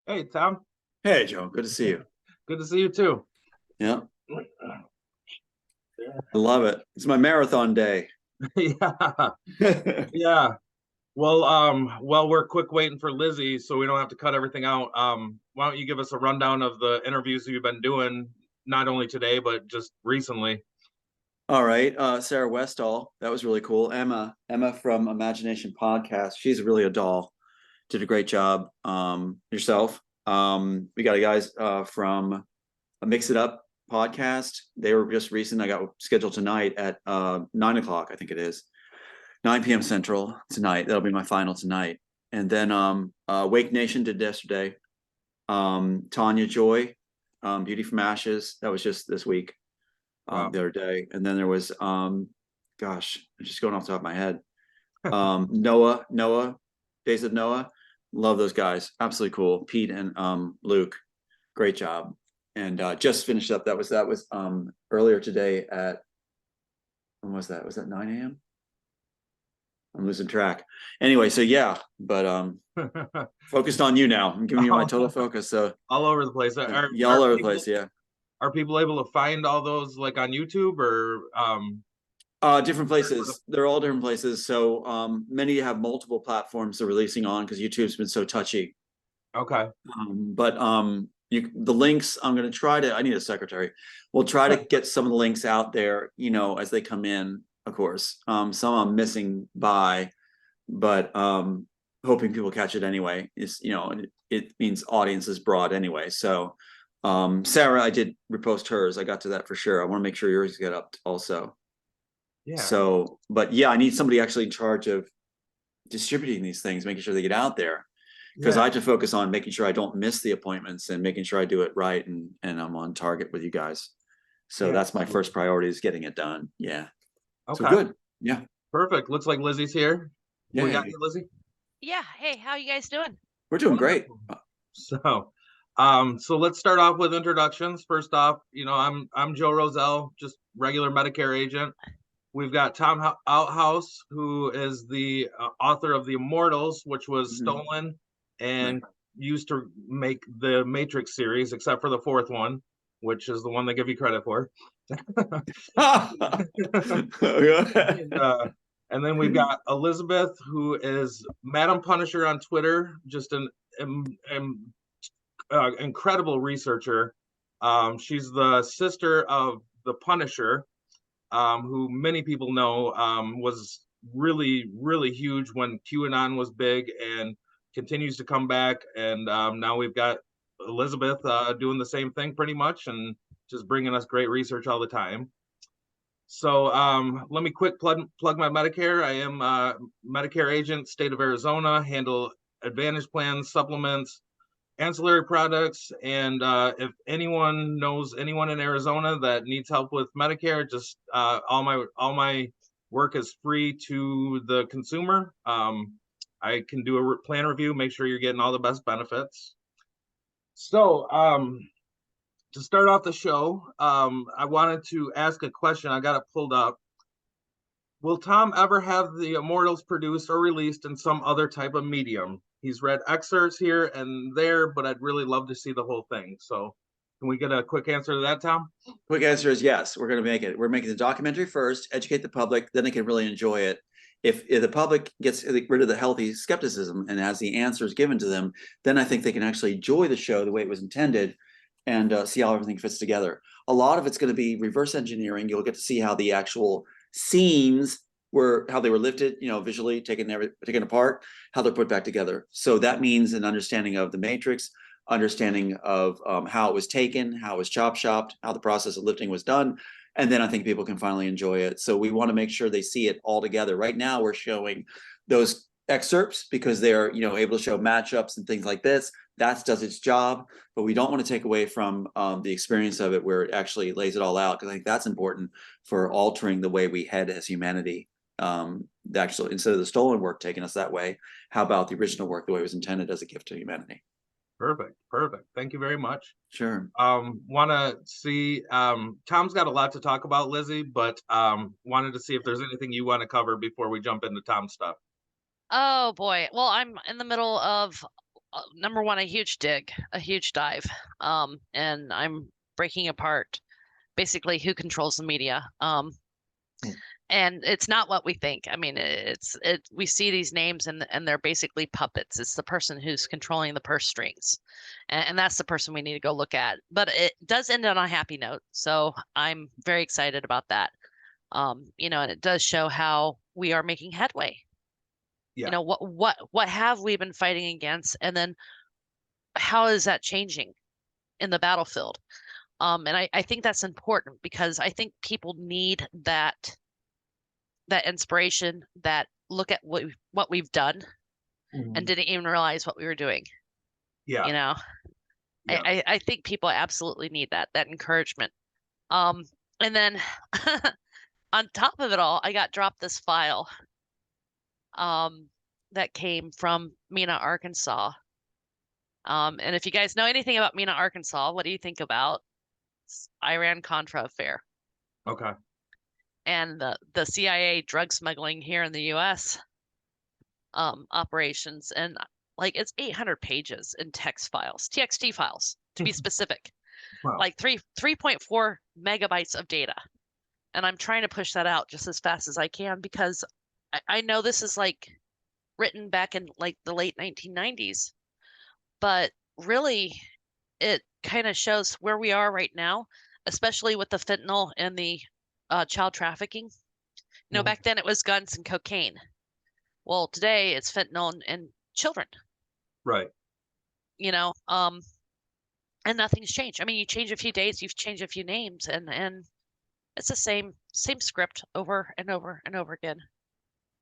Hey, Tom. Hey, Joe. Good to see you. Good to see you too. Yeah, I love it. It's my marathon day. Yeah, yeah. Well, we're quick waiting for Lizzy, so we don't have to cut everything out. Why don't you give us a rundown of the interviews you've been doing, not only today, but just recently? All right. Sarah Westall. That was really cool. Emma from Imagination Podcast. She's really a doll. Did a great job. Yourself. We got a guys from a Mix It Up podcast. They were just recent. I got scheduled tonight at 9 o'clock, I think it is. 9 p.m. Central tonight. That'll be my final tonight. And then Wake Nation did yesterday. Tanya Joy, Beauty from Ashes. That was just this week, Wow. the other day. And then there was, gosh, I'm just going off the top of my head. Noah, Days of Noah. Love those guys. Absolutely cool. Pete and Luke, great job. And just finished up. That was earlier today at, when was that? Was that 9 a.m.? I'm losing track. Anyway, so yeah, but focused on you now. I'm giving you my total focus. So All over the place. yeah, you all over the place, yeah. Are people able to find all those like on YouTube or Different places. They're all different places. So many have multiple platforms they're releasing on because YouTube's been so touchy. okay. But the links, I'm gonna try to, I need a secretary. We'll try to get some of the links out there, as they come in, of course. Some I'm missing by, but hoping people catch it anyway. It means audience is broad anyway. So Sarah, I did repost hers. I got to that for sure. I want to make sure yours get up also. Yeah. So, but yeah, I need somebody actually in charge of distributing these things, making sure they get out there. Because Yeah. I have to focus on making sure I don't miss the appointments and making sure I do it right and I'm on target with you guys. So Yeah. that's my first priority is getting it done. Yeah. So Okay. good. Yeah. Perfect. Looks like Lizzie's here. We got Yeah. you, Lizzy. Yeah. Hey, how you guys doing? We're doing great. Wonderful. So let's start off with introductions. First off, I'm Joe Roselle, just regular Medicare agent. We've got Tom Althouse, who is the author of The Immortals, which was Mhm. stolen Right. and used to make the Matrix series, except for the fourth one, which is the one they give you credit for. And, and then we've got Elizabeth, who is Madam Punisher on Twitter, just an incredible researcher. She's the sister of the Punisher, who many people know was really, really huge when QAnon was big and continues to come back. And now we've got Elizabeth doing the same thing pretty much and just bringing us great research all the time. So let me quick plug my Medicare. I am a Medicare agent, state of Arizona, handle Advantage plans, supplements, ancillary products, and if anyone knows anyone in Arizona that needs help with Medicare, just all my work is free to the consumer. I can do a plan review, make sure you're getting all the best benefits. So to start off the show, I wanted to ask a question. I got it pulled up. Will Tom ever have the Immortals produced or released in some other type of medium? He's read excerpts here and there, but I'd really love to see the whole thing. So, can we get a quick answer to that, Tom? Quick answer is yes. We're going to make it. We're making the documentary first, educate the public, then they can really enjoy it. If the public gets rid of the healthy skepticism and has the answers given to them, then I think they can actually enjoy the show the way it was intended and see how everything fits together. A lot of it's going to be reverse engineering. You'll get to see how the actual scenes how they were lifted, visually taken apart, how they're put back together. So that means an understanding of the Matrix, understanding of how it was taken, how it was chopped, how the process of lifting was done. And then I think people can finally enjoy it. So we want to make sure they see it all together. Right now, we're showing those excerpts because they're able to show matchups and things like this. That does its job, but we don't want to take away from the experience of it where it actually lays it all out, because I think that's important for altering the way we head as humanity. Actually, instead of the stolen work taking us that way, how about the original work the way it was intended as a gift to humanity? Perfect. Thank you very much. Sure. Want to see Tom's got a lot to talk about, Lizzy, but wanted to see if there's anything you want to cover before we jump into Tom's stuff. Oh boy. Well, I'm in the middle of number one, a huge dig, a huge dive. And I'm breaking apart basically who controls the media. Hmm. And it's not what we think. I mean, we see these names and they're basically puppets. It's the person who's controlling the purse strings. And that's the person we need to go look at. But it does end on a happy note. So I'm very excited about that. And it does show how we are making headway. Yeah. What have we been fighting against? And then how is that changing in the battlefield? And I think that's important because I think people need that inspiration, that look at what we've done and Mhm. didn't even realize what we were doing. Yeah. You know, Yeah. I think people absolutely need that encouragement. Um, and then on top of it all, I got dropped this file that came from Mena, Arkansas. And if you guys know anything about Mena, Arkansas, what do you think about Iran-Contra affair Okay. and the CIA drug smuggling here in the U.S. Operations? And like it's 800 pages in text files, TXT files to be specific, Wow. like 3.4 megabytes of data. And I'm trying to push that out just as fast as I can because I know this is like written back in like the late 1990s, but really it kind of shows where we are right now, especially with the fentanyl and the child trafficking. Mhm. Back then it was guns and cocaine. Well, today it's fentanyl and children, Right. you know, um, and nothing's changed. I mean, you change a few dates, you've changed a few names, and it's the same script over and over and over again.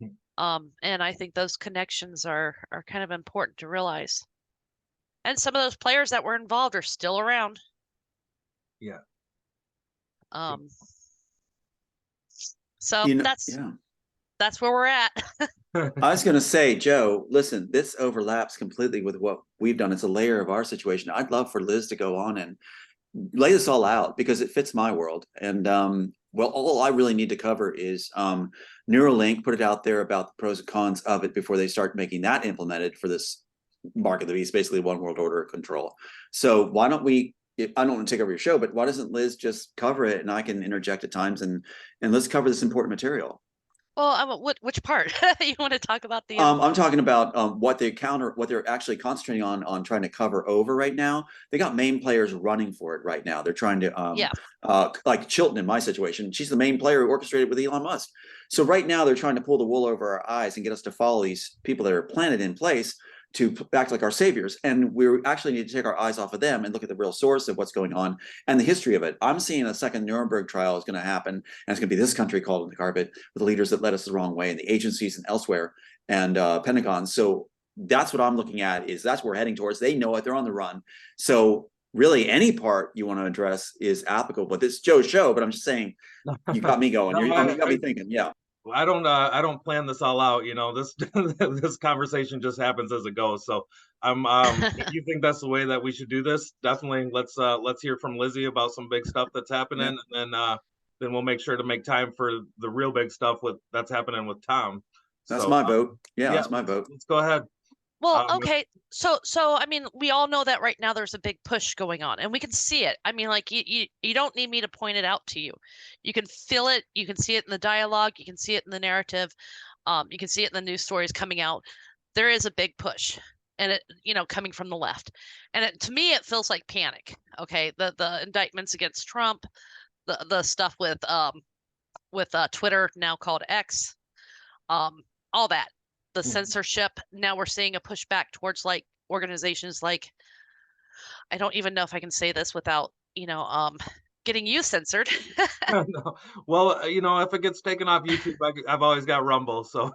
Mhm. And I think those connections are kind of important to realize. And some of those players that were involved are still around. Yeah. Um, so You know, that's yeah. that's where we're at. I was going to say, Joe, listen, this overlaps completely with what we've done. It's a layer of our situation. I'd love for Liz to go on and lay this all out because it fits my world. And well, all I really need to cover is Neurolink put it out there about the pros and cons of it before they start making that implemented for this mark of the beast, basically one world order control. So why don't we? I don't want to take over your show, but why doesn't Liz just cover it and I can interject at times and let's cover this important material. Well, which part you want to talk about the I'm talking about what they're actually concentrating on trying to cover over right now. They got main players running for it right now. They're trying to, yeah. like Chilton in my situation, she's the main player who orchestrated with Elon Musk. So right now they're trying to pull the wool over our eyes and get us to follow these people that are planted in place to act like our saviors. And we actually need to take our eyes off of them and look at the real source of what's going on and the history of it. I'm seeing a second Nuremberg trial is going to happen, and it's going to be this country called on the carpet with the leaders that led us the wrong way and the agencies and elsewhere and Pentagon. So that's what I'm looking at is that's what we're heading towards. They know it. They're on the run. So really any part you want to address is applicable. But this is Joe's show, but I'm just saying you got me going. No, You got me thinking. Yeah. I don't plan this all out, this this conversation just happens as it goes. So I'm if you think that's the way that we should do this, definitely let's hear from Lizzy about some big stuff that's happening, Yeah. and then we'll make sure to make time for the real big stuff that's happening with Tom. That's So my vote. Yeah, yeah, that's my vote. let's go ahead. Well, Um, okay. So I mean, we all know that right now there's a big push going on and we can see it. I mean, like you don't need me to point it out to you. You can feel it, you can see it in the dialogue, you can see it in the narrative. You can see it in the news stories coming out. There is a big push and coming from the left. And to me it feels like panic. Okay? The indictments against Trump, the stuff with Twitter now called X, all that, the censorship. Now we're seeing a pushback towards like organizations like, I don't even know if I can say this without getting you censored. no. Well, if it gets taken off YouTube, I've always got Rumble, so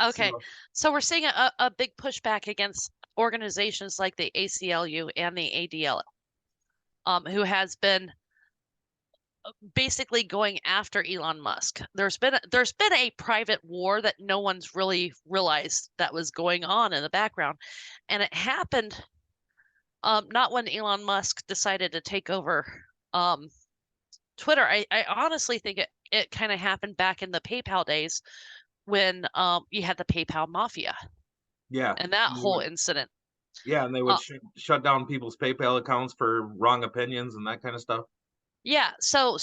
Okay, so so we're seeing a big pushback against organizations like the ACLU and the ADL, who has been basically going after Elon Musk. There's been a private war that no one's really realized that was going on in the background, and it happened not when Elon Musk decided to take over um, Twitter. I honestly think it kind of happened back in the PayPal days when you had the PayPal mafia yeah. and that whole incident. Yeah, and they would shut down people's PayPal accounts for wrong opinions and that kind of stuff. Yeah, so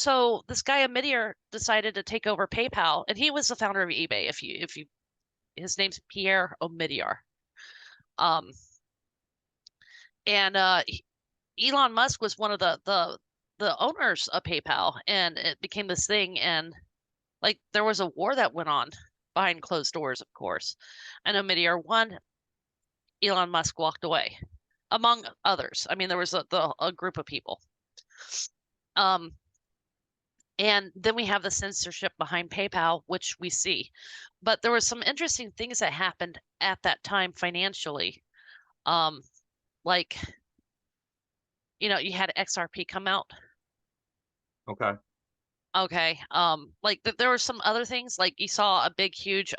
this guy Omidyar decided to take over PayPal, and he was the founder of eBay. His name's Pierre Omidyar. Um, and Elon Musk was one of the owners of PayPal, and it became this thing. And like there was a war that went on behind closed doors, of course. And Omidyar won. Elon Musk walked away, among others. I mean, there was a group of people. And then we have the censorship behind PayPal, which we see. But there were some interesting things that happened at that time financially. Like, you had XRP come out. Okay. Okay. Like there were some other things, like you saw a big, huge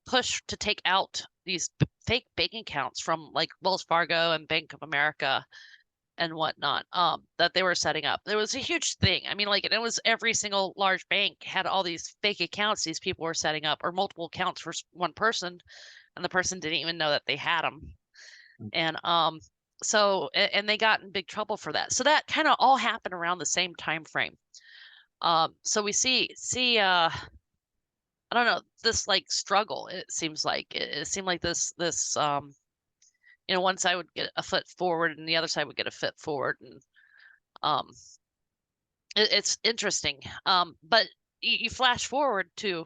push to take out these fake bank accounts from like Wells Fargo and Bank of America and whatnot, that they were setting up. There was a huge thing. I mean, like, it was every single large bank had all these fake accounts these people were setting up, or multiple accounts for one person, and the person didn't even know that they had them. And and they got in big trouble for that. So that kind of all happened around the same time frame. So we see I don't know, this like struggle. It seems like it seemed like this one side would get a foot forward and the other side would get a foot forward, and um it's interesting. But you flash forward to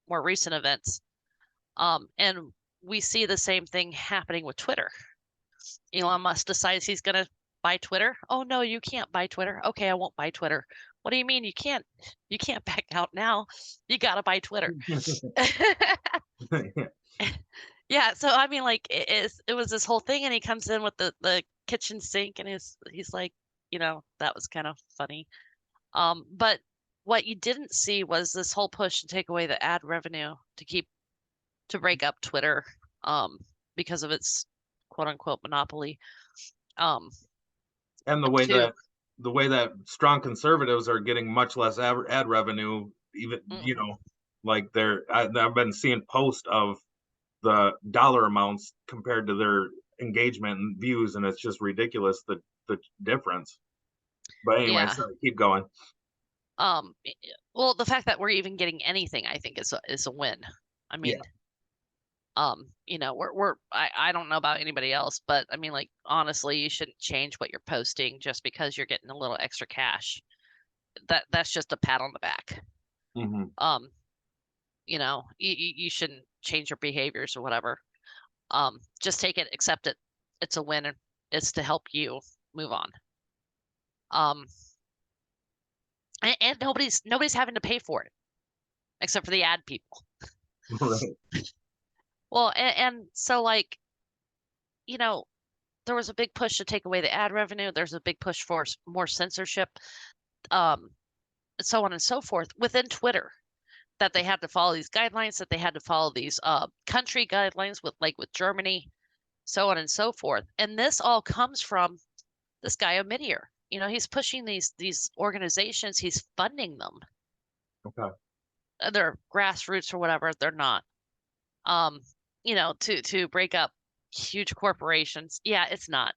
more recent events, and we see the same thing happening with Twitter. Elon Musk decides he's going to buy Twitter. Oh no, you can't buy Twitter. Okay, I won't buy Twitter. What do you mean you can't? You can't back out now. You got to buy Twitter. Yeah, so I mean, like it was this whole thing, and he comes in with the kitchen sink, and he's like, that was kind of funny. But what you didn't see was this whole push to take away the ad revenue to break up Twitter, because of its quote unquote monopoly. And the way that strong conservatives are getting much less ad revenue, even like I've been seeing posts of the dollar amounts compared to their engagement and views, and it's just ridiculous the difference. But anyway, Yeah. sorry, keep going. Well, the fact that we're even getting anything, I think, is a win. I mean, I don't know about anybody else, but I mean, like, honestly, you shouldn't change what you're posting just because you're getting a little extra cash. That's just a pat on the back. Mm-hmm. You shouldn't change your behaviors or whatever. Just take it, accept it. It's a win. It's to help you move on. And nobody's having to pay for it, except for the ad people. Right. Well, and so, like, there was a big push to take away the ad revenue. There's a big push for more censorship, so on and so forth within Twitter, that they had to follow these guidelines, that they had to follow these country guidelines with Germany, so on and so forth. And this all comes from this guy Omidyar. He's pushing these organizations. He's funding them. Okay. They're grassroots or whatever. They're not. To break up huge corporations. Yeah, it's not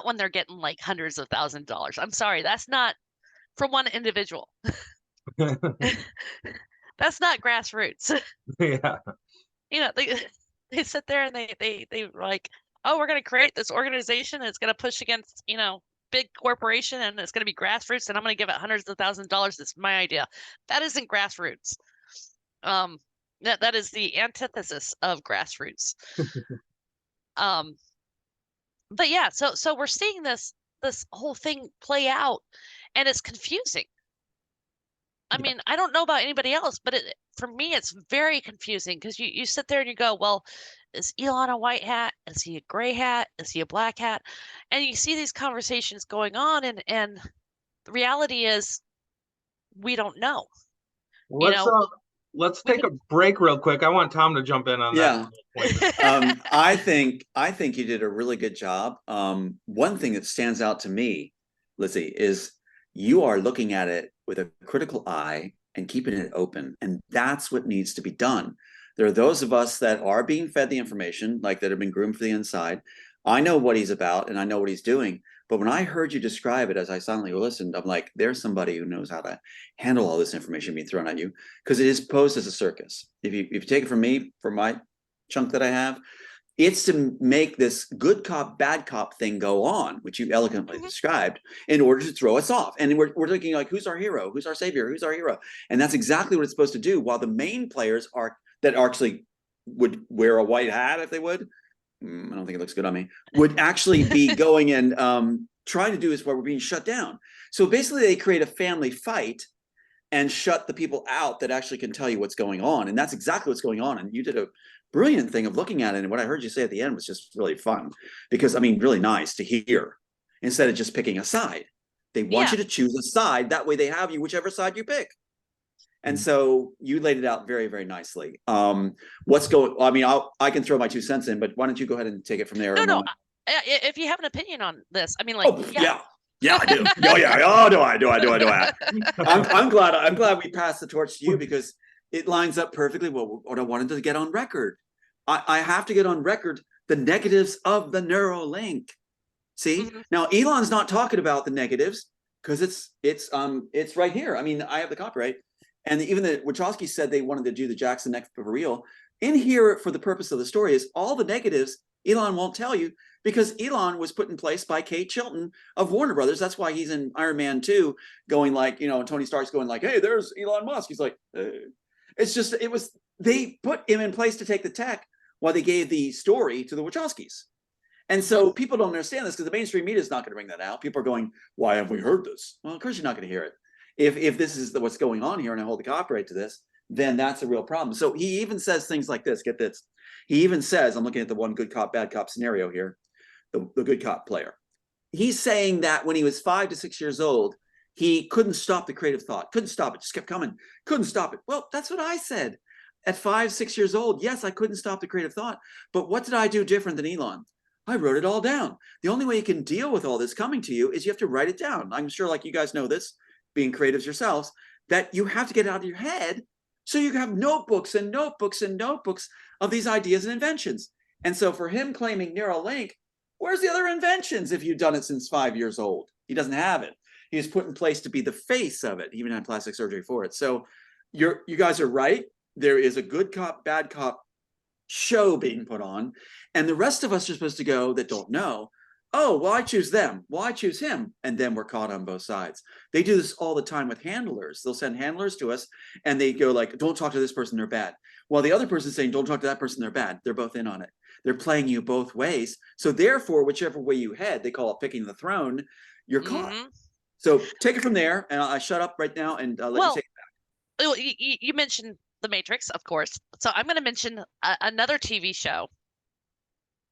when they're getting like hundreds of thousands of dollars. I'm sorry, that's not from one individual. That's not grassroots. Yeah. They sit there and they like, oh, we're going to create this organization that's going to push against big corporation, and it's going to be grassroots, and I'm going to give it hundreds of thousands of dollars. It's my idea. That isn't grassroots. That is the antithesis of grassroots. But yeah, so we're seeing this whole thing play out, and it's confusing. I mean, I don't know about anybody else, but for me, it's very confusing, because you sit there and you go, well, is Elon a white hat? Is he a gray hat? Is he a black hat? And you see these conversations going on, and the reality is we don't know. Let's take a break real quick. I want Tom to jump in on that. I think you did a really good job. One thing that stands out to me, Lizzy, is you are looking at it with a critical eye and keeping it open. And that's what needs to be done. There are those of us that are being fed the information, like that have been groomed for the inside. I know what he's about and I know what he's doing. But when I heard you describe it as I silently listened, I'm like, there's somebody who knows how to handle all this information being thrown at you, because it is posed as a circus. If you take it from me, from my chunk that I have, it's to make this good cop, bad cop thing go on, which you elegantly described, in order to throw us off. And we're thinking like, who's our hero? Who's our savior? Who's our hero? And that's exactly what it's supposed to do. While the main players are that actually would wear a white hat if they would. I don't think it looks good on me. Would actually be going and trying to do is where we're being shut down. So basically, they create a family fight and shut the people out that actually can tell you what's going on. And that's exactly what's going on. And you did a brilliant thing of looking at it. And what I heard you say at the end was just really fun, because I mean, really nice to hear, instead of just picking a side. They want you to choose a side. That way they have you whichever side you pick. And so you laid it out very, very nicely. What's going? I mean, I can throw my 2 cents in, but why don't you go ahead and take it from there? No. If you have an opinion on this, I mean, like, yeah, I do. Oh yeah. Oh, do I? I'm glad we passed the torch to you, because it lines up perfectly with what I wanted to get on record. I have to get on record the negatives of the Neurolink. See, now Elon's not talking about the negatives because it's right here. I mean, I have the copyright. And even the Wachowski said they wanted to do the Jackson next for real. In here, for the purpose of the story, is all the negatives Elon won't tell you, because Elon was put in place by Kate Chilton of Warner Brothers. That's why he's in Iron Man 2 going like, and Tony Stark's going like, hey, there's Elon Musk. He's like, it's just, they put him in place to take the tech while they gave the story to the Wachowskis. And so people don't understand this, because the mainstream media is not going to bring that out. People are going, why haven't we heard this? Well, of course you're not going to hear it. If this is what's going on here and I hold the copyright to this, then that's a real problem. So he even says things like this. Get this. He even says, I'm looking at the one good cop, bad cop scenario here, the good cop player. He's saying that when he was 5 to 6 years old, he couldn't stop the creative thought, couldn't stop it, just kept coming, couldn't stop it. Well, that's what I said. At 5, 6 years old, yes, I couldn't stop the creative thought. But what did I do different than Elon? I wrote it all down. The only way you can deal with all this coming to you is you have to write it down. I'm sure, like you guys know this, being creatives yourselves, that you have to get it out of your head, so you have notebooks and notebooks and notebooks of these ideas and inventions. And so for him claiming Neuralink, where's the other inventions if you've done it since 5 years old? He doesn't have it. He was put in place to be the face of it. He even had plastic surgery for it. So you guys are right. There is a good cop, bad cop show being put on. And the rest of us are supposed to go that don't know, oh, well, I choose them. Well, I choose him. And then we're caught on both sides. They do this all the time with handlers. They'll send handlers to us and they go like, don't talk to this person, they're bad. While the other person's saying, don't talk to that person, they're bad. They're both in on it. They're playing you both ways. So therefore, whichever way you head, they call it picking the throne, you're caught. So take it from there. And I shut up right now and let you take it back. You mentioned The Matrix, of course. So I'm going to mention another TV show,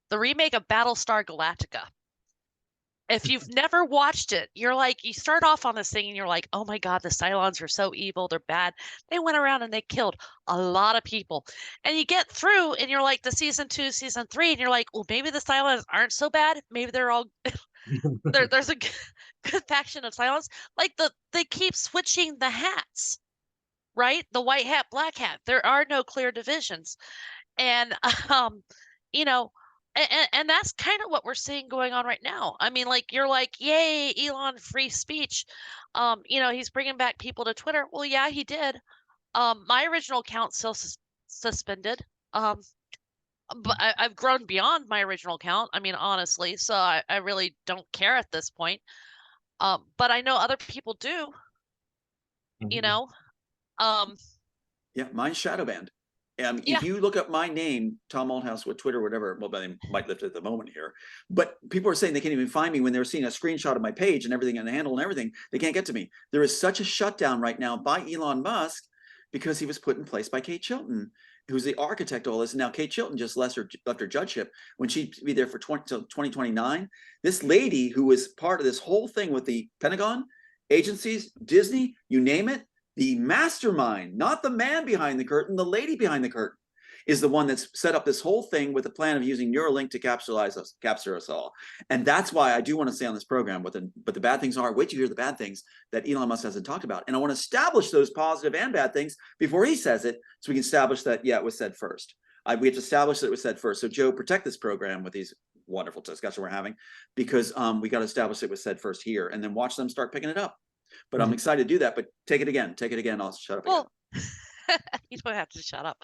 the remake of Battlestar Galactica. If you've never watched it, you're like, you start off on this thing and you're like, oh my God, the Cylons are so evil. They're bad. They went around and they killed a lot of people. And you get through and you're like, the season 2, season 3, and you're like, well, maybe the Cylons aren't so bad. Maybe they're all, there's a good faction of Cylons. Like they keep switching the hats, right? The white hat, black hat. There are no clear divisions. And, and that's kind of what we're seeing going on right now. I mean, like, you're like, yay, Elon, free speech. He's bringing back people to Twitter. Well, yeah, he did. My original account still suspended. But I've grown beyond my original account. I mean, honestly, so I really don't care at this point. But I know other people do. Yeah, mine's shadow banned. If you look up my name, Tom Althouse, with Twitter, whatever, well, they might lift it at the moment here, but people are saying they can't even find me when they're seeing a screenshot of my page and everything and the handle and everything. They can't get to me. There is such a shutdown right now by Elon Musk because he was put in place by Kate Chilton, who's the architect of all this. And now Kate Chilton just left her judgeship when she'd be there for 2029. This lady who was part of this whole thing with the Pentagon, agencies, Disney, you name it, the mastermind, not the man behind the curtain, the lady behind the curtain, is the one that's set up this whole thing with the plan of using Neurolink to capture us all. And that's why I do want to stay on this program. But the bad things are, wait till you hear the bad things that Elon Musk hasn't talked about. And I want to establish those positive and bad things before he says it, so we can establish that, yeah, it was said first. We have to establish that it was said first. So Joe, protect this program with these wonderful discussions we're having, because we got to establish it was said first here, and then watch them start picking it up. But I'm excited to do that. But take it again. I'll shut up again. Well, you don't have to shut up.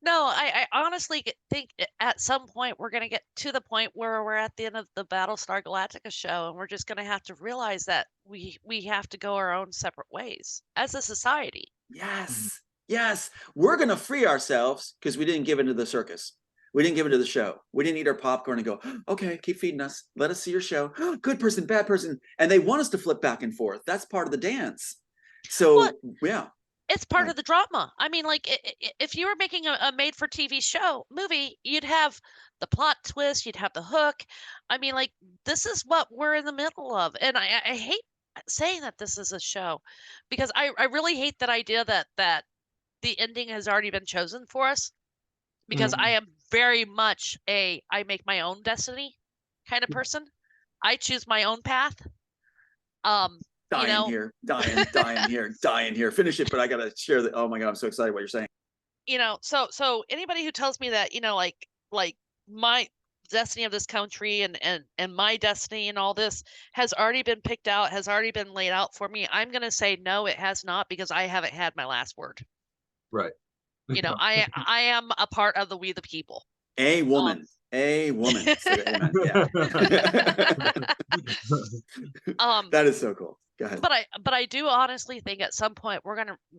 No, I honestly think at some point we're going to get to the point where we're at the end of the Battlestar Galactica show, and we're just going to have to realize that we have to go our own separate ways as a society. Yes. Yes. We're going to free ourselves because we didn't give into the circus. We didn't give into the show. We didn't eat our popcorn and go, okay, keep feeding us. Let us see your show. Good person, bad person. And they want us to flip back and forth. That's part of the dance. So, well, yeah. It's part of the drama. I mean, like, if you were making a made-for-TV movie, you'd have the plot twist, you'd have the hook. I mean, like, this is what we're in the middle of. And I hate saying that this is a show, because I really hate that idea that the ending has already been chosen for us, because I am very much I make my own destiny kind of person. I choose my own path. Dying here. Finish it, but I gotta share that. Oh my God, I'm so excited what you're saying. So anybody who tells me that, like my destiny of this country and my destiny and all this has already been picked out, has already been laid out for me, I'm gonna say no, it has not, because I haven't had my last word. Right. I am a part of the we the people. A woman. A woman. Yeah. That is so cool. Go ahead. But I do honestly think at some point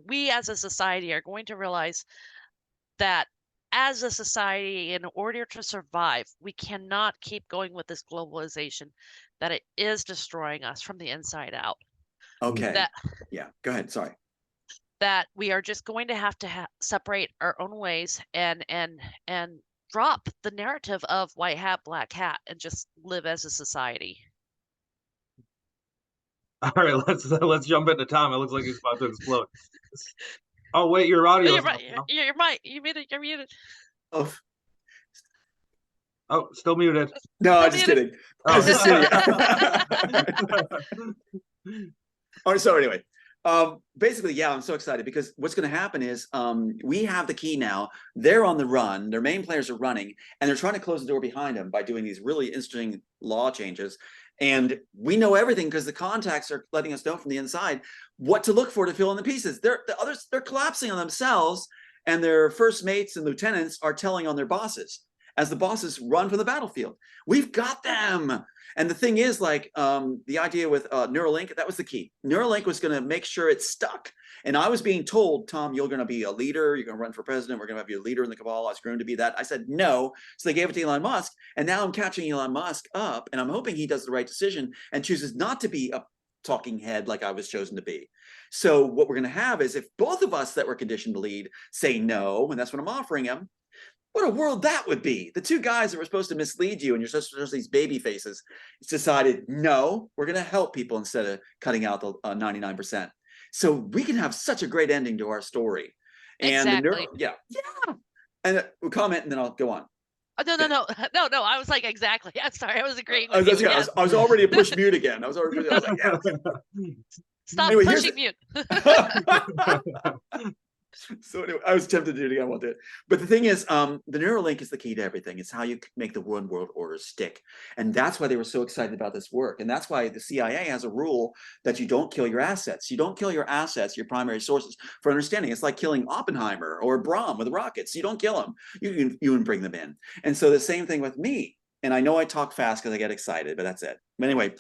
we as a society are going to realize that as a society, in order to survive, we cannot keep going with this globalization, that it is destroying us from the inside out. Okay. Yeah. Go ahead. Sorry. That we are just going to have to separate our own ways and drop the narrative of white hat, black hat, and just live as a society. All right, let's jump into Tom. It looks like he's about to explode. Oh wait, your audio. You're right. You're muted. Oh, still muted. No, I'm just kidding. I was just kidding. All right. So anyway, basically, yeah, I'm so excited because what's going to happen is we have the key now. They're on the run. Their main players are running, and they're trying to close the door behind them by doing these really interesting law changes. And we know everything because the contacts are letting us know from the inside what to look for to fill in the pieces. They're collapsing on themselves, and their first mates and lieutenants are telling on their bosses as the bosses run from the battlefield. We've got them. And the thing is, like, the idea with Neurolink, that was the key. Neurolink was going to make sure it stuck. And I was being told, Tom, you're going to be a leader. You're going to run for president. We're going to have you a leader in the cabal. I was groomed to be that. I said no. So they gave it to Elon Musk. And now I'm catching Elon Musk up. And I'm hoping he does the right decision and chooses not to be a talking head like I was chosen to be. So what we're going to have is, if both of us that were conditioned to lead say no, and that's what I'm offering him, what a world that would be. The two guys that were supposed to mislead you and you're supposed to just these baby faces, it's decided, no, we're going to help people instead of cutting out the 99%. So we can have such a great ending to our story. And exactly. Yeah. And we'll comment and then I'll go on. Oh, no. I was like, exactly. I'm sorry. I was agreeing with you. Yes. I was already a push mute again. I was like, yeah. Stop pushing mute. So anyway, I was tempted to do it again. I won't do it. But the thing is, the Neuralink is the key to everything. It's how you make the one world order stick. And that's why they were so excited about this work. And that's why the CIA has a rule that you don't kill your assets. You don't kill your assets, your primary sources for understanding. It's like killing Oppenheimer or Brahm with rockets. You don't kill them. You can bring them in. And so the same thing with me. And I know I talk fast because I get excited, but that's it. But anyway,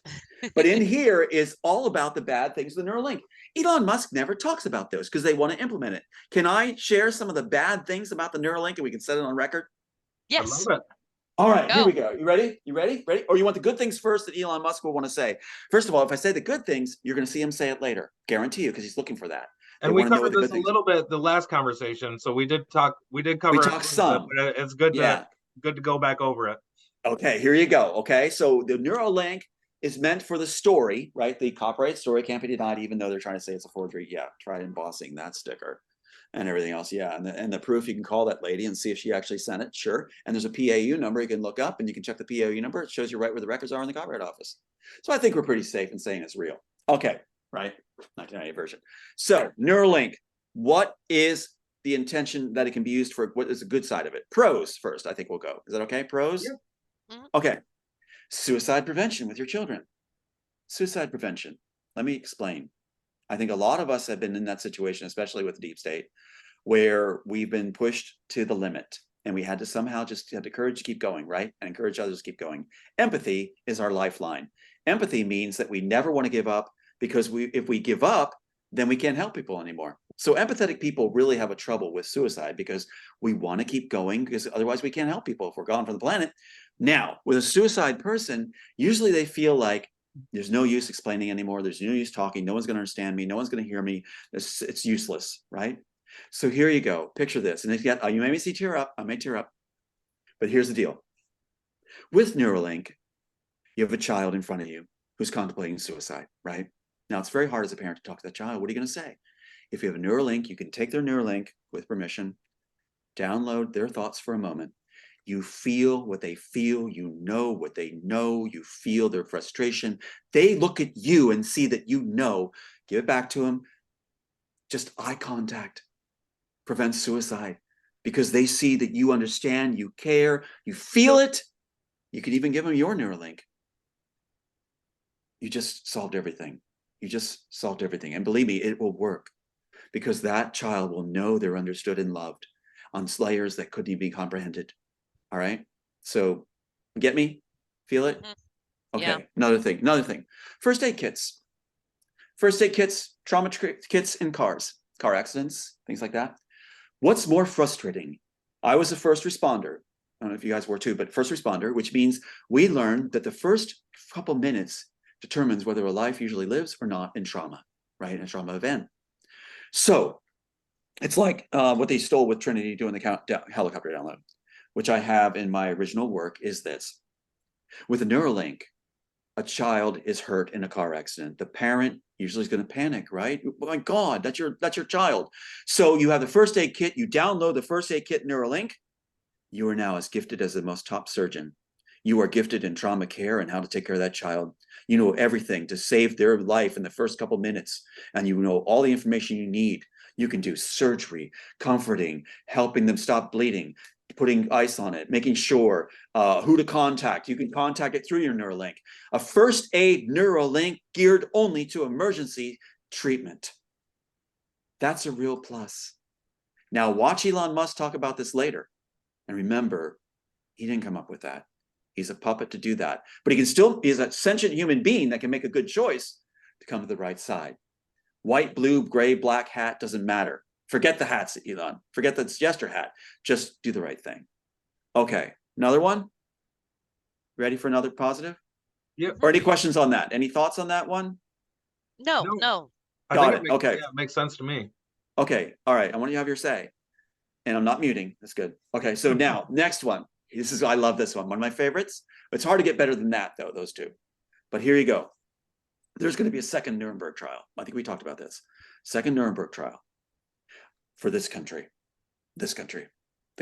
but in here is all about the bad things of the Neuralink. Elon Musk never talks about those because they want to implement it. Can I share some of the bad things about the Neuralink and we can set it on record? Yes. I love it. All right, here we go. You ready? Ready? Or you want the good things first that Elon Musk will want to say? First of all, if I say the good things, you're going to see him say it later. Guarantee you, because he's looking for that. And we covered this a little bit the last conversation. So we did cover it some. But it's good to go back over it. Okay, here you go. Okay, so the Neuralink is meant for the story, right? The copyright story can't be denied, even though they're trying to say it's a forgery. Yeah, try embossing that sticker. and everything else. Yeah, and the proof, you can call that lady and see if she actually sent it. Sure, and there's a PAU number you can look up, and you can check the PAU number. It shows you right where the records are in the Copyright Office. So I think we're pretty safe in saying it's real. Okay, right? 1998 version. So Neuralink, what is the intention that it can be used for? What is the good side of it? Pros first, I think we'll go. Is that okay? Pros? Yeah. Mm-hmm. Okay. Suicide prevention with your children. Suicide prevention. Let me explain. I think a lot of us have been in that situation, especially with the deep state, where we've been pushed to the limit and we had to somehow just have the courage to keep going, right? And encourage others to keep going. Empathy is our lifeline. Empathy means that we never want to give up, because if we give up, then we can't help people anymore. So empathetic people really have a trouble with suicide, because we want to keep going, because otherwise we can't help people if we're gone from the planet. Now, with a suicide person, usually they feel like there's no use explaining anymore. There's no use talking. No one's going to understand me. No one's going to hear me. It's useless, right? So here you go. Picture this. And you made me tear up. I may tear up. But here's the deal. With Neuralink, you have a child in front of you who's contemplating suicide, right? Now, it's very hard as a parent to talk to that child. What are you going to say? If you have a Neuralink, you can take their Neuralink with permission, download their thoughts for a moment. You feel what they feel, you know what they know, you feel their frustration. They look at you and see that you know. Give it back to them. Just eye contact prevents suicide, because they see that you understand, you care, you feel it. You could even give them your Neuralink. You just solved everything. You just solved everything. And believe me, it will work, because that child will know they're understood and loved on layers that couldn't even be comprehended. All right. So get me? Feel it? Okay. Yeah. Another thing. First aid kits. First aid kits, trauma kits in cars, car accidents, things like that. What's more frustrating? I was a first responder. I don't know if you guys were too, but first responder, which means we learned that the first couple minutes determines whether a life usually lives or not in trauma, right? In a trauma event. So it's like what they stole with Trinity doing the helicopter download, which I have in my original work, is this. With a Neuralink, a child is hurt in a car accident. The parent usually is going to panic, right? Oh my God, that's your child. So you have the first aid kit, you download the first aid kit Neuralink, you are now as gifted as the most top surgeon. You are gifted in trauma care and how to take care of that child. You know everything to save their life in the first couple minutes, and you know all the information you need. You can do surgery, comforting, helping them stop bleeding, putting ice on it, making sure who to contact. You can contact it through your Neuralink. A first aid Neuralink geared only to emergency treatment. That's a real plus. Now watch Elon Musk talk about this later. And remember, he didn't come up with that. He's a puppet to do that. But he is a sentient human being that can make a good choice to come to the right side. White, blue, gray, black hat, doesn't matter. Forget the hats, Elon. Forget the jester hat. Just do the right thing. Okay, another one? Ready for another positive? Yep. Or any questions on that? Any thoughts on that one? No. Got it. Okay. Yeah, it makes sense to me. Okay, all right. I want you to have your say. And I'm not muting. That's good. Okay, so now, next one. I love this one. One of my favorites. It's hard to get better than that, though, those two. But here you go. There's going to be a second Nuremberg trial. I think we talked about this. Second Nuremberg trial for this country, the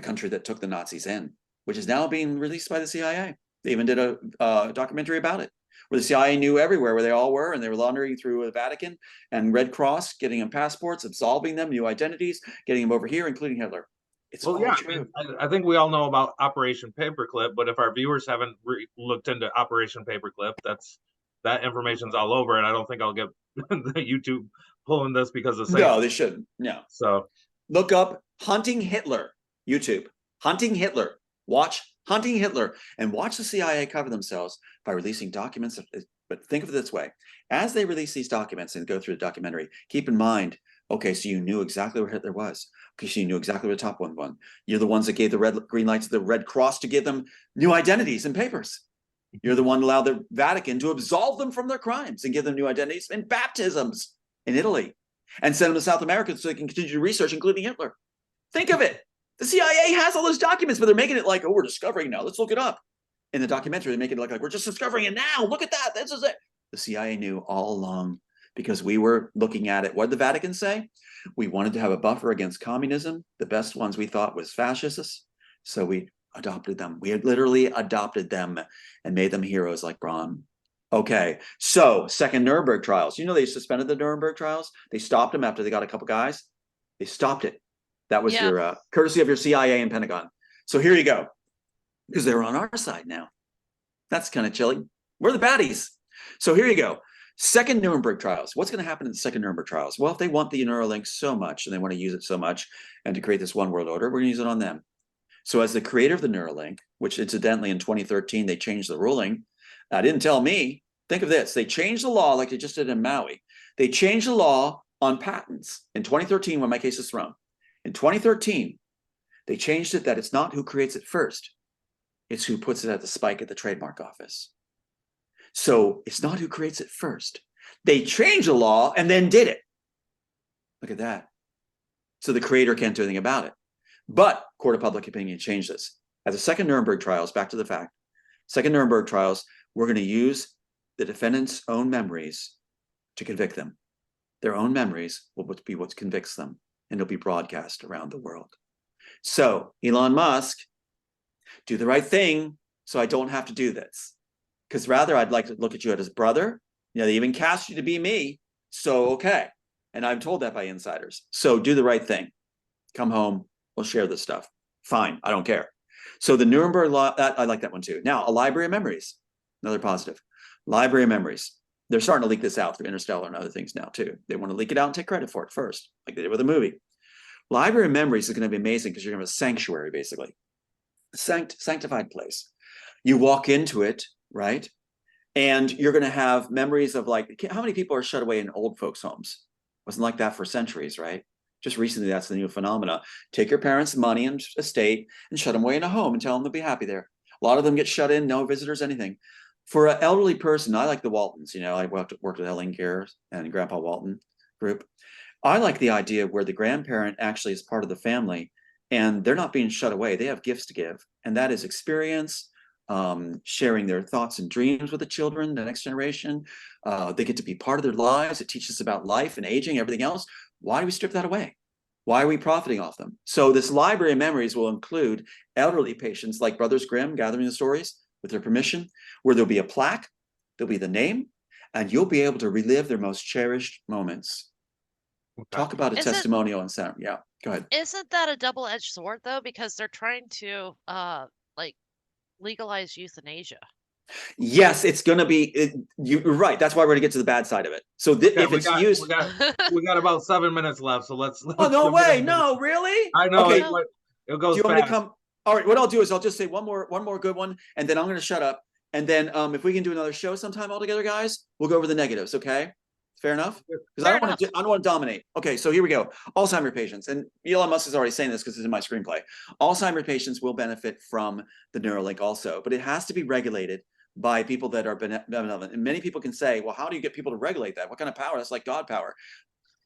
country that took the Nazis in, which is now being released by the CIA. They even did a documentary about it, where the CIA knew everywhere where they all were, and they were laundering through the Vatican and Red Cross, getting them passports, absolving them, new identities, getting them over here, including Hitler. It's all true. I mean, I think we all know about Operation Paperclip, but if our viewers haven't looked into Operation Paperclip, that information's all over, and I don't think I'll get the YouTube pulling this because of No, they shouldn't. No. So look up Hunting Hitler, YouTube. Hunting Hitler. Watch Hunting Hitler, and watch the CIA cover themselves by releasing documents. But think of it this way. As they release these documents and go through the documentary, keep in mind, okay, so you knew exactly where Hitler was. Okay, so you knew exactly where the top one was. You're the ones that gave the green light to the Red Cross to give them new identities and papers. You're the one who allowed the Vatican to absolve them from their crimes and give them new identities and baptisms in Italy, and send them to South America so they can continue to research, including Hitler. Think of it. The CIA has all those documents, but they're making it like, oh, we're discovering now. Let's look it up. In the documentary, they make it look like we're just discovering it now. Look at that. This is it. The CIA knew all along because we were looking at it. What did the Vatican say? We wanted to have a buffer against communism. The best ones we thought was fascists. So we adopted them. We had literally adopted them and made them heroes like Braun. Okay, so second Nuremberg trials. You know, they suspended the Nuremberg trials. They stopped them after they got a couple guys. They stopped it. That was Yeah. your courtesy of your CIA and Pentagon. So here you go, because they were on our side now. That's kind of chilling. We're the baddies. So here you go. Second Nuremberg trials. What's going to happen in the second Nuremberg trials? Well, if they want the Neurolink so much and they want to use it so much and to create this one world order, we're going to use it on them. So as the creator of the Neuralink, which incidentally in 2013, they changed the ruling. Didn't tell me. Think of this. They changed the law like they just did in Maui. They changed the law on patents in 2013 when my case was thrown. In 2013, they changed it that it's not who creates it first. It's who puts it at the spike at the trademark office. So it's not who creates it first. They changed the law and then did it. Look at that. So the creator can't do anything about it. But court of public opinion changed this. At the second Nuremberg trials, back to the fact, second Nuremberg trials, we're going to use the defendant's own memories to convict them. Their own memories will be what convicts them, and it'll be broadcast around the world. So Elon Musk, do the right thing so I don't have to do this. Because rather, I'd like to look at you as brother. You know, they even cast you to be me. So, okay. And I'm told that by insiders. So do the right thing. Come home. We'll share this stuff. Fine. I don't care. So the Nuremberg law, I like that one too. Now, a library of memories. Another positive. Library of memories. They're starting to leak this out through Interstellar and other things now too. They want to leak it out and take credit for it first, like they did with the movie. Library of memories is going to be amazing because you're going to have a sanctuary, basically. A sanctified place. You walk into it, right? And you're going to have memories of like, how many people are shut away in old folks' homes? Wasn't like that for centuries, right? Just recently, that's the new phenomena. Take your parents' money and estate and shut them away in a home and tell them they'll be happy there. A lot of them get shut in, no visitors, anything. For an elderly person, I like the Waltons. You know, I worked with Helen Keir and Grandpa Walton group. I like the idea where the grandparent actually is part of the family and they're not being shut away. They have gifts to give. And that is experience, sharing their thoughts and dreams with the children, the next generation. They get to be part of their lives. It teaches about life and aging, everything else. Why do we strip that away? Why are we profiting off them? So this library of memories will include elderly patients like Brothers Grimm gathering the stories with their permission, where there'll be a plaque, there'll be the name, and you'll be able to relive their most cherished moments. Okay. Talk about a testimonial and sound. Yeah, go ahead. Isn't that a double-edged sword though? Because they're trying to like legalize euthanasia. Yes, it's going to be. You're right. That's why we're going to get to the bad side of it. So if it's used, we got about 7 minutes left. So let's oh no way! No, really? I know. Okay. It goes. Do you want me to come? All right. What I'll do is I'll just say one more good one, and then I'm going to shut up. And then if we can do another show sometime all together, guys, we'll go over the negatives. Okay. Fair enough? Because I don't want to dominate. Okay, so here we go. Alzheimer's patients, and Elon Musk is already saying this because it's in my screenplay. Alzheimer's patients will benefit from the Neuralink also, but it has to be regulated by people that are benevolent. And many people can say, well, how do you get people to regulate that? What kind of power? That's like God power.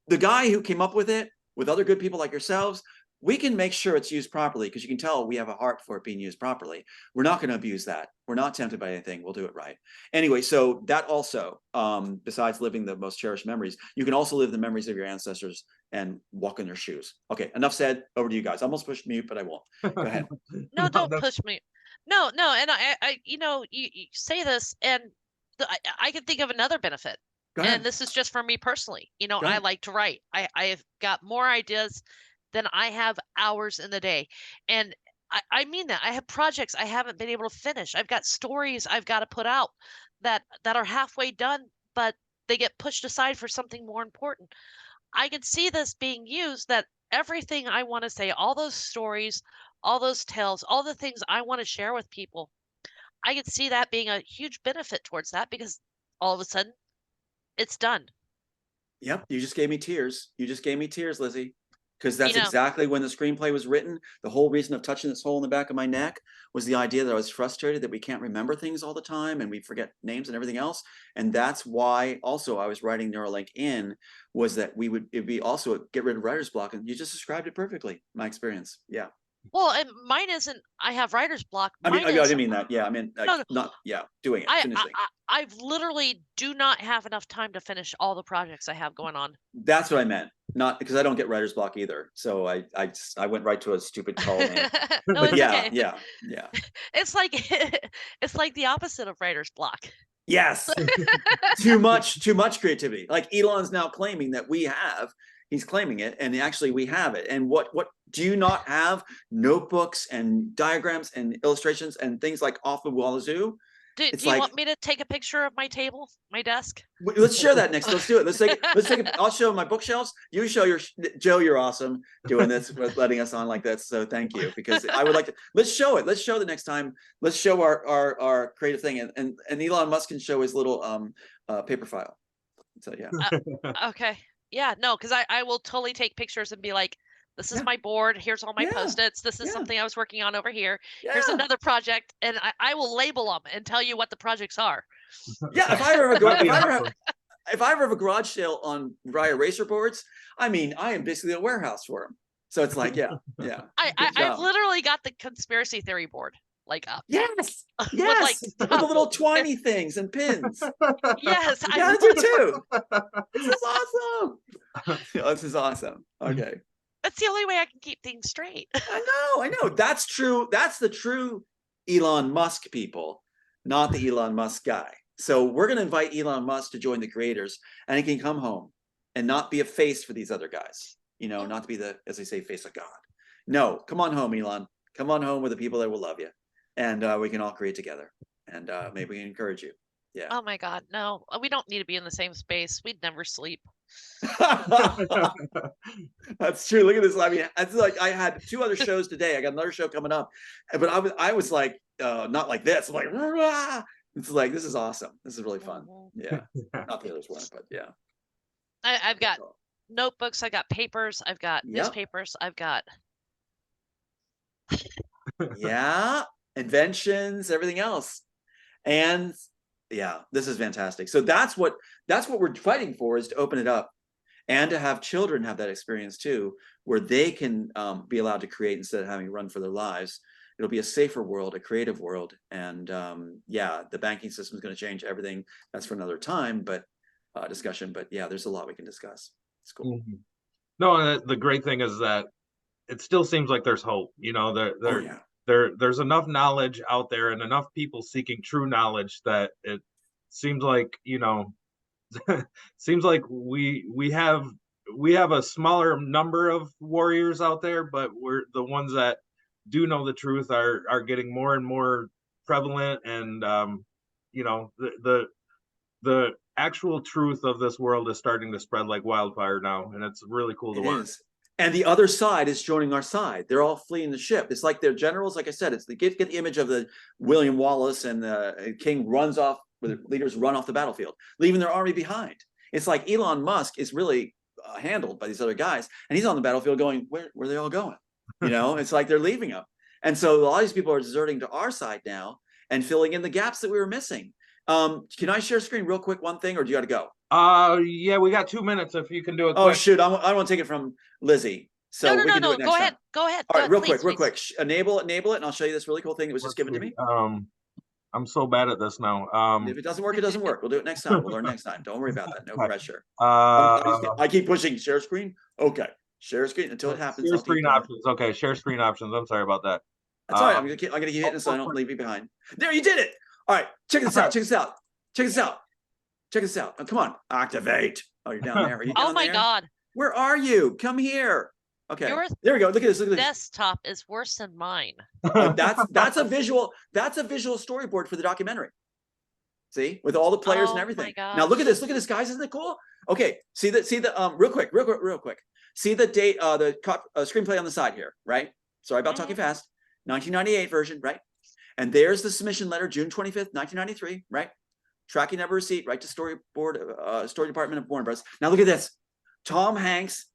The guy who came up with it, with other good people like yourselves, we can make sure it's used properly because you can tell we have a heart for it being used properly. We're not going to abuse that. We're not tempted by anything. We'll do it right. Anyway, so that also, besides living the most cherished memories, you can also live the memories of your ancestors and walk in their shoes. Okay, enough said. Over to you guys. I almost pushed mute, but I won't. Go ahead. No, don't push me. No. And I you know, you say this and I can think of another benefit. And this is just for me personally. You know, I like to write. I've got more ideas than I have hours in the day. And I mean that. I have projects I haven't been able to finish. I've got stories I've got to put out that are halfway done, but they get pushed aside for something more important. I can see this being used that everything I want to say, all those stories, all those tales, all the things I want to share with people, I could see that being a huge benefit towards that because all of a sudden it's done. Yep, you just gave me tears. You just gave me tears, Lizzy. Because that's exactly when the screenplay was written. The whole reason of touching this hole in the back of my neck was the idea that I was frustrated that we can't remember things all the time and we forget names and everything else. And that's why also I was writing Neuralink in, was that it'd be also get rid of writer's block. And you just described it perfectly, my experience. Yeah. Well, and mine isn't. I have writer's block. I mean, Mine I is. didn't mean that. Yeah, I mean, like, No, no. not, yeah, doing it, I, finishing. I've literally do not have enough time to finish all the projects I have going on. That's what I meant. Not because I don't get writer's block either. So I went right to a stupid call name. No, But it's yeah, okay. yeah, yeah. It's like it's like the opposite of writer's block. Yes. Too much creativity. Like Elon's now claiming that he's claiming it, and actually we have it. And what do you not have notebooks and diagrams and illustrations and things like off of Wallazoo? Do It's you like, want me to take a picture of my table, my desk? let's share that next. Let's do it. Let's take it. I'll show my bookshelves. You show your Joe. You're awesome doing this, with letting us on like that. So thank you, because I would like to. Let's show it. Let's show the next time. Let's show our creative thing, and Elon Musk can show his little paper file. So yeah. Okay. Yeah, no, because I will totally take pictures and be like, this is Yeah. my board. Here's all my Yeah. Post-its. This is Yeah. something I was working on over here. Yeah. Here's another project, and I will label them and tell you what the projects are. Yeah. If I ever That'd be have awesome. if I ever have a garage sale on Rye eraser boards, I mean, I am basically a warehouse for them. So it's like, yeah, yeah. Good I've job. literally got the conspiracy theory board like up. Yes, With, yes, like, with the little twiny things and pins. Yes, Yeah, I do too. This is awesome. This is awesome. Okay. That's the only way I can keep things straight. I know. That's true. That's the true Elon Musk people, not the Elon Musk guy. So we're going to invite Elon Musk to join the creators, and he can come home and not be a face for these other guys, not to be the, as they say, face of God. No, come on home, Elon. Come on home with the people that will love you, and we can all create together, and maybe we can encourage you. Yeah. Oh my God, no, we don't need to be in the same space. We'd never sleep. That's true. Look at this. I mean, it's like I had 2 other shows today. I got another show coming up, but I was like, not like this. I'm like, rah! It's like, this is awesome. This is really fun. Yeah. Not the others weren't, but yeah. I've got notebooks. I've got papers. I've got Yep. newspapers. I've got. Yeah, inventions, everything else, and yeah, this is fantastic. So that's what we're fighting for, is to open it up and to have children have that experience too, where they can be allowed to create instead of having to run for their lives. It'll be a safer world, a creative world, and yeah, the banking system is going to change everything. That's for another time, but discussion. But yeah, there's a lot we can discuss. It's cool. Mm-hmm. No, the great thing is that it still seems like there's hope. There's enough knowledge out there and enough people seeking true knowledge that it seems like, seems like we have a smaller number of warriors out there, but we're the ones that do know the truth are getting more and more prevalent, and the actual truth of this world is starting to spread like wildfire now, and it's really cool to watch. And the other side is joining our side. They're all fleeing the ship. It's like their generals, like I said, it's the get the image of the William Wallace and the king runs off, where the leaders run off the battlefield, leaving their army behind. It's like Elon Musk is really handled by these other guys, and he's on the battlefield going, where are they all going? It's like they're leaving him. And so a lot of these people are deserting to our side now and filling in the gaps that we were missing. Can I share screen real quick, one thing, or do you got to go? Yeah, we got 2 minutes if you can do it. Oh, quick. shoot. I want to take it from Lizzy. So no. we can do it next Go time. ahead. Go ahead. All right, real please, quick. Enable it, and I'll show you this really cool thing that was just given to me. I'm so bad at this now. If it doesn't work, it doesn't work. We'll do it next time. We'll learn next time. Don't worry about that. No pressure. I I keep pushing share screen. Okay, share screen until it happens. Share screen options. Okay, share screen options. I'm sorry about that. That's all right. I'm gonna keep hitting it so I don't leave you behind. There, you did it. All right, check this out. Check this out. Check this out. Check this out. Oh, come on, activate. Oh, you're down there. Are you down Oh my there? God. Where are you? Come here. Okay. Your There we go. Look at this. Look at this. desktop is worse than mine. That's a visual. That's a visual storyboard for the documentary. See, with all the players and Oh my everything. gosh. Now look at this. Look at this, guys. Isn't it cool? Okay. See the real quick. See the date, the screenplay on the side here, right? Sorry about talking fast. 1998 version, right? And there's the submission letter, June 25th, 1993, right? Tracking number receipt, right to story department of Warner Bros. Now look at this. Tom Hanks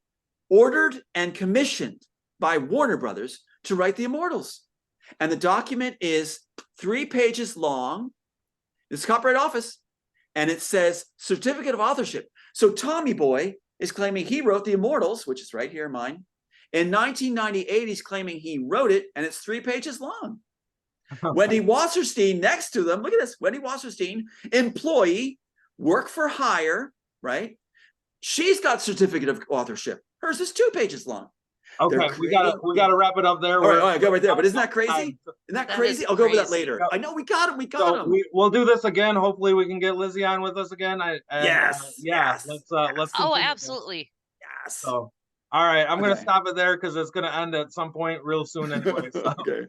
ordered and commissioned by Warner Brothers to write The Immortals. And the document is 3 pages long. It's Copyright Office. And it says certificate of authorship. So Tommy Boy is claiming he wrote The Immortals, which is right here, mine, In 1998, he's claiming he wrote it, and it's 3 pages long. Wendy Wasserstein next to them. Look at this. Wendy Wasserstein, employee, work for hire, right? She's got certificate of authorship. Hers is 2 pages long. Okay, we gotta wrap it up there. All right, go right there. But isn't that crazy? Isn't that That crazy? is I'll go over that crazy. later. I know we got him. We got So him. we'll do this again. Hopefully, we can get Lizzy on with us again. Yes. Let's Oh, continue. absolutely. Yes. So, all right, I'm gonna Okay. stop it there because it's gonna end at some point real soon anyway. So. Okay.